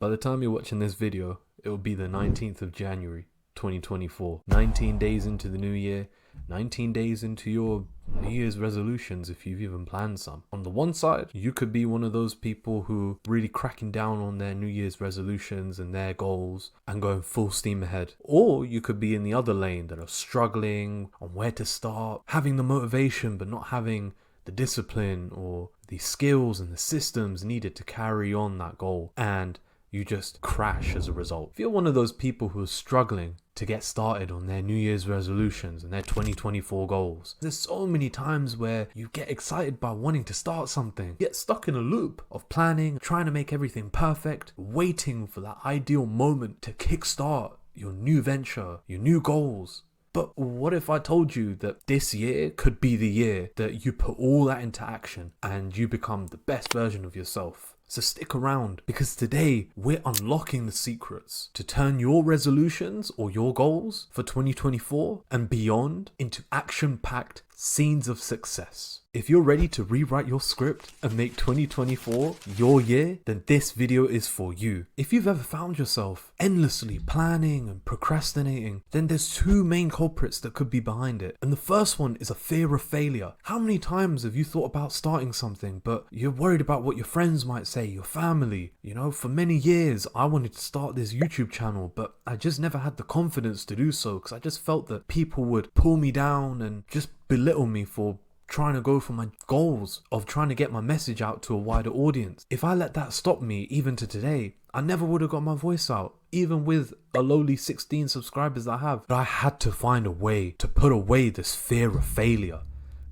By the time you're watching this video, it will be the 19th of January, 2024. 19 days into the new year, 19 days into your New Year's resolutions if you've even planned some. On the one side, you could be one of those people who really cracking down on their New Year's resolutions and their goals and going full steam ahead. Or you could be in the other lane that are struggling on where to start, having the motivation but not having the discipline or the skills and the systems needed to carry on that goal, and you just crash as a result. If you're one of those people who are struggling to get started on their New Year's resolutions and their 2024 goals, there's so many times where you get excited by wanting to start something, get stuck in a loop of planning, trying to make everything perfect, waiting for that ideal moment to kickstart your new venture, your new goals. But what if I told you that this year could be the year that you put all that into action and you become the best version of yourself? So stick around, because today we're unlocking the secrets to turn your resolutions or your goals for 2024 and beyond into action-packed scenes of success. If you're ready to rewrite your script and make 2024 your year, then this video is for you. If you've ever found yourself endlessly planning and procrastinating, then there's two main culprits that could be behind it. And the first one is a fear of failure. How many times have you thought about starting something, but you're worried about what your friends might say, your family? You know, for many years, I wanted to start this YouTube channel, but I just never had the confidence to do so because I just felt that people would pull me down and just belittle me for trying to go for my goals of trying to get my message out to a wider audience. If I let that stop me even to today, I never would have got my voice out, even with a lowly 16 subscribers I have. But I had to find a way to put away this fear of failure,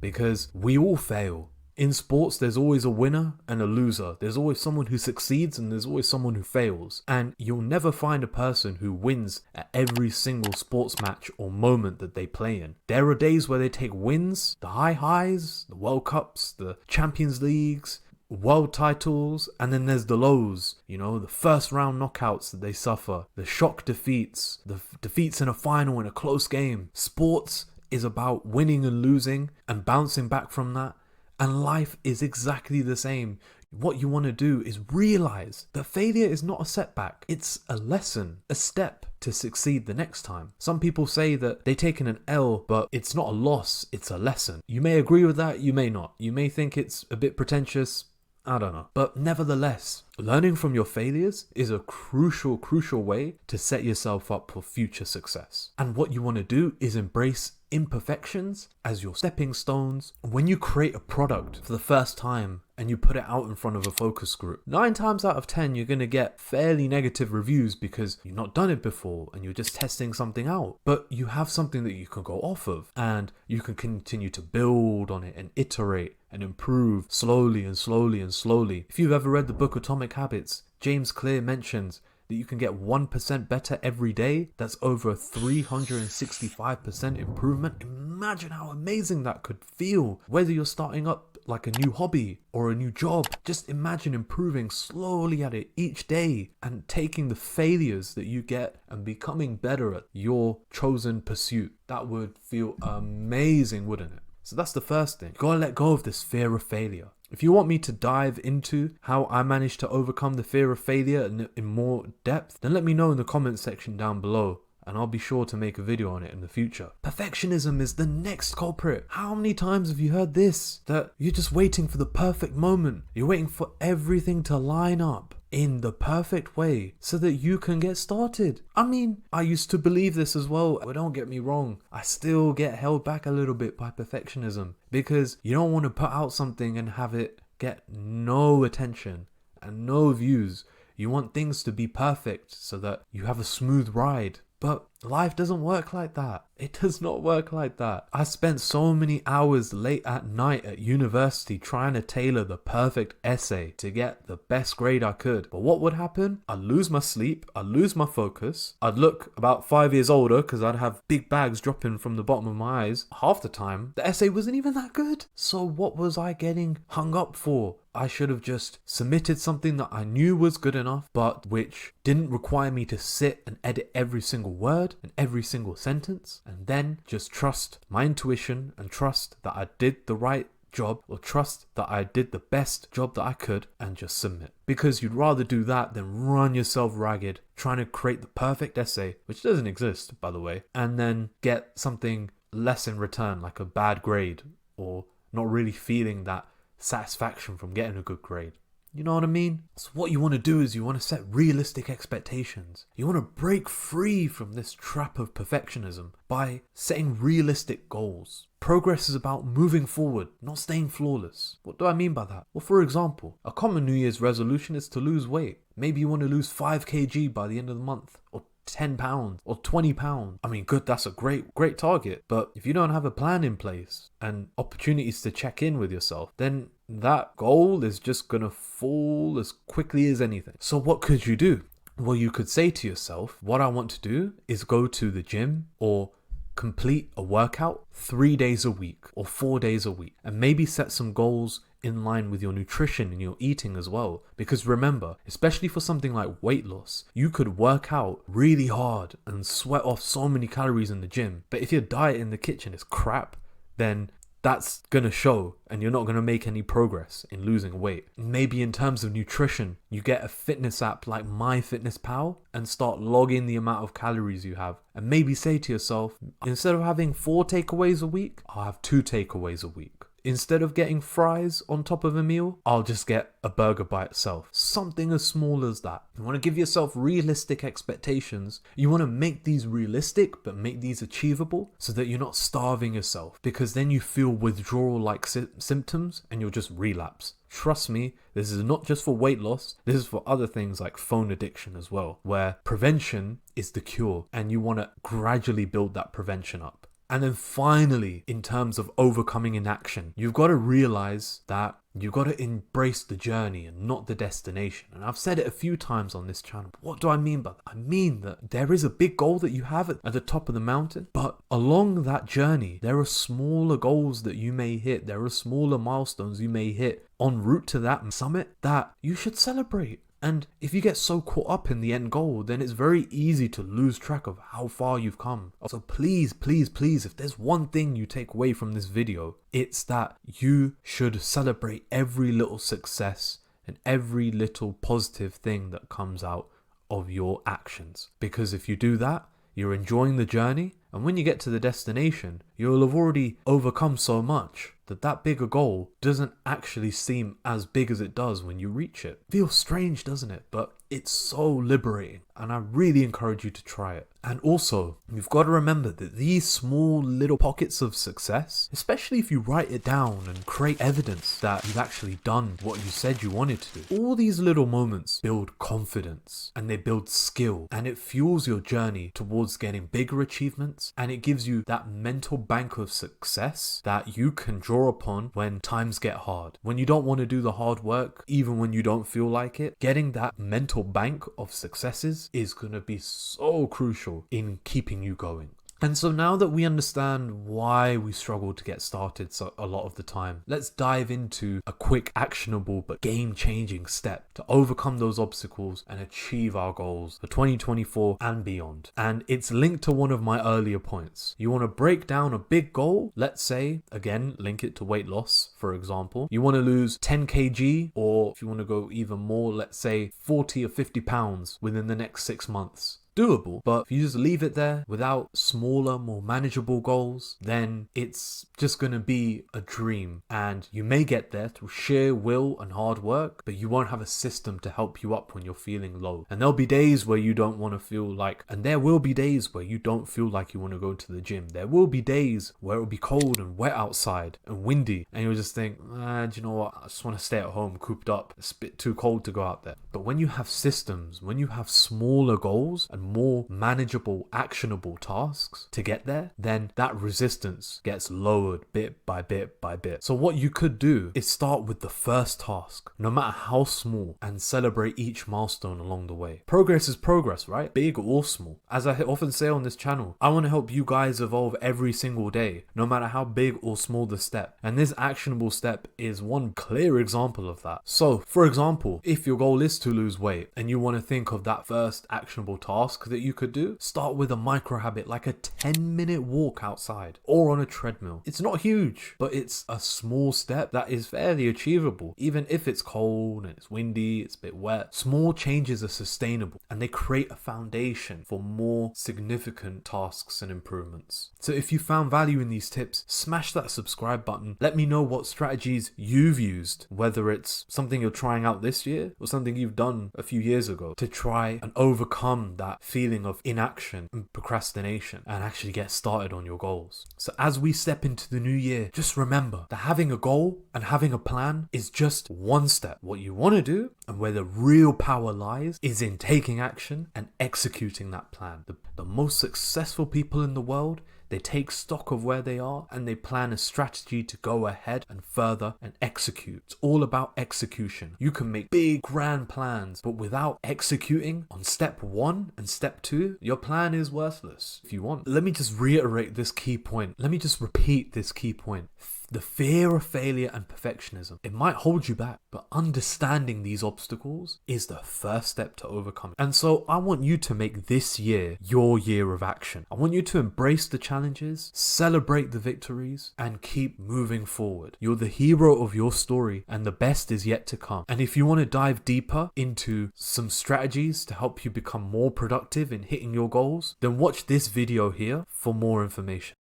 because we all fail. In sports, there's always a winner and a loser. There's always someone who succeeds and there's always someone who fails. And you'll never find a person who wins at every single sports match or moment that they play in. There are days where they take wins, the high highs, the World Cups, the Champions Leagues, world titles, and then there's the lows, you know, the first round knockouts that they suffer, the shock defeats, the defeats in a final in a close game. Sports is about winning and losing and bouncing back from that. And life is exactly the same. What you want to do is realize that failure is not a setback. It's a lesson, a step to succeed the next time. Some people say that they've taken an L, but it's not a loss, it's a lesson. You may agree with that, you may not. You may think it's a bit pretentious, I don't know. But nevertheless, learning from your failures is a crucial way to set yourself up for future success. And what you want to do is embrace imperfections as your stepping stones. When you create a product for the first time and you put it out in front of a focus group, 9 times out of 10 you're going to get fairly negative reviews because you've not done it before and you're just testing something out. But you have something that you can go off of and you can continue to build on it and iterate and improve slowly and slowly and slowly. If you've ever read the book Atomic Habits, James Clear mentions that you can get 1% better every day. That's over a 365% improvement. Imagine how amazing that could feel. Whether you're starting up like a new hobby or a new job, just imagine improving slowly at it each day and taking the failures that you get and becoming better at your chosen pursuit. That would feel amazing, wouldn't it? So that's the first thing. You gotta let go of this fear of failure. If you want me to dive into how I managed to overcome the fear of failure in more depth, then let me know in the comment section down below and I'll be sure to make a video on it in the future. Perfectionism is the next culprit. How many times have you heard this? That you're just waiting for the perfect moment. You're waiting for everything to line up in the perfect way so that you can get started. I mean, I used to believe this as well, but don't get me wrong, I still get held back a little bit by perfectionism because you don't want to put out something and have it get no attention and no views. You want things to be perfect so that you have a smooth ride. But life doesn't work like that. It does not work like that. I spent so many hours late at night at university trying to tailor the perfect essay to get the best grade I could. But what would happen? I'd lose my sleep, I'd lose my focus, I'd look about 5 years older because I'd have big bags dropping from the bottom of my eyes. Half the time, the essay wasn't even that good. So what was I getting hung up for? I should have just submitted something that I knew was good enough, but which didn't require me to sit and edit every single word and every single sentence, and then just trust my intuition and trust that I did the right job or trust that I did the best job that I could and just submit. Because you'd rather do that than run yourself ragged trying to create the perfect essay, which doesn't exist, by the way, and then get something less in return, like a bad grade, or not really feeling that satisfaction from getting a good grade. You know what I mean? So what you want to do is you want to set realistic expectations. You want to break free from this trap of perfectionism by setting realistic goals. Progress is about moving forward, not staying flawless. What do I mean by that? Well, for example, a common New Year's resolution is to lose weight. Maybe you want to lose 5 kg by the end of the month, or 10 pounds or 20 pounds. I mean, good, that's a great target. But if you don't have a plan in place and opportunities to check in with yourself, then that goal is just going to fall as quickly as anything. So what could you do? Well, you could say to yourself, what I want to do is go to the gym or complete a workout 3 days a week or 4 days a week, and maybe set some goals in line with your nutrition and your eating as well. Because remember, especially for something like weight loss, you could work out really hard and sweat off so many calories in the gym, but if your diet in the kitchen is crap, then that's gonna show and you're not gonna make any progress in losing weight. Maybe in terms of nutrition, you get a fitness app like MyFitnessPal and start logging the amount of calories you have, and maybe say to yourself, instead of having 4 takeaways a week, I'll have 2 takeaways a week. Instead of getting fries on top of a meal, I'll just get a burger by itself. Something as small as that. You want to give yourself realistic expectations. You want to make these realistic, but make these achievable so that you're not starving yourself, because then you feel withdrawal-like symptoms and you'll just relapse. Trust me, this is not just for weight loss, this is for other things like phone addiction as well, where prevention is the cure and you want to gradually build that prevention up. And then finally, in terms of overcoming inaction, you've got to realize that you've got to embrace the journey and not the destination. And I've said it a few times on this channel. What do I mean by that? I mean that there is a big goal that you have at the top of the mountain, but along that journey, there are smaller goals that you may hit. There are smaller milestones you may hit en route to that summit that you should celebrate. And if you get so caught up in the end goal, then it's very easy to lose track of how far you've come. So please, please, please, if there's one thing you take away from this video, it's that you should celebrate every little success and every little positive thing that comes out of your actions. Because if you do that, you're enjoying the journey, and when you get to the destination, you'll have already overcome so much that bigger goal doesn't actually seem as big as it does when you reach it. Feels strange, doesn't it? But it's so liberating, and I really encourage you to try it. And also, you've got to remember that these small little pockets of success, especially if you write it down and create evidence that you've actually done what you said you wanted to do, all these little moments build confidence and they build skill, and it fuels your journey towards getting bigger achievements, and it gives you that mental bank of success that you can draw upon when times get hard. When you don't want to do the hard work, even when you don't feel like it, getting that mental bank of successes is going to be so crucial in keeping you going. And so now that we understand why we struggle to get started a lot of the time, let's dive into a quick, actionable, but game-changing step to overcome those obstacles and achieve our goals for 2024 and beyond. And it's linked to one of my earlier points. You want to break down a big goal, let's say, again, link it to weight loss, for example. You want to lose 10 kg, or if you want to go even more, let's say 40 or 50 pounds within the next 6 months. Doable, but if you just leave it there without smaller, more manageable goals, then it's just going to be a dream, and you may get there through sheer will and hard work, but you won't have a system to help you up when you're feeling low. And there'll be days where you don't want to feel like, and there will be days where you don't feel like you want to go to the gym. There will be days where it'll be cold and wet outside and windy, and you'll just think, do you know what, I just want to stay at home cooped up. It's a bit too cold to go out there. But when you have systems, when you have smaller goals and more manageable, actionable tasks to get there, then that resistance gets lowered bit by bit by bit. So what you could do is start with the first task, no matter how small, and celebrate each milestone along the way. Progress is progress, right? Big or small. As I often say on this channel, I want to help you guys evolve every single day, no matter how big or small the step. And this actionable step is one clear example of that. So, for example, if your goal is to lose weight and you want to think of that first actionable task task that you could do, start with a micro habit like a 10-minute walk outside or on a treadmill. It's not huge, but it's a small step that is fairly achievable. Even if it's cold and it's windy, it's a bit wet, small changes are sustainable and they create a foundation for more significant tasks and improvements. So if you found value in these tips, smash that subscribe button. Let me know what strategies you've used, whether it's something you're trying out this year or something you've done a few years ago, to try and overcome that feeling of inaction and procrastination and actually get started on your goals. So as we step into the new year, just remember that having a goal and having a plan is just one step. What you want to do and where the real power lies is in taking action and executing that plan. The most successful people in the world, they take stock of where they are and they plan a strategy to go ahead and further and execute. It's all about execution. You can make big grand plans, but without executing on step 1 and step 2, your plan is worthless. If you want, let me just reiterate this key point. Let me just repeat this key point. The fear of failure and perfectionism, it might hold you back, but understanding these obstacles is the first step to overcome it. And so I want you to make this year your year of action. I want you to embrace the challenges, celebrate the victories, and keep moving forward. You're the hero of your story, and the best is yet to come. And if you want to dive deeper into some strategies to help you become more productive in hitting your goals, then watch this video here for more information.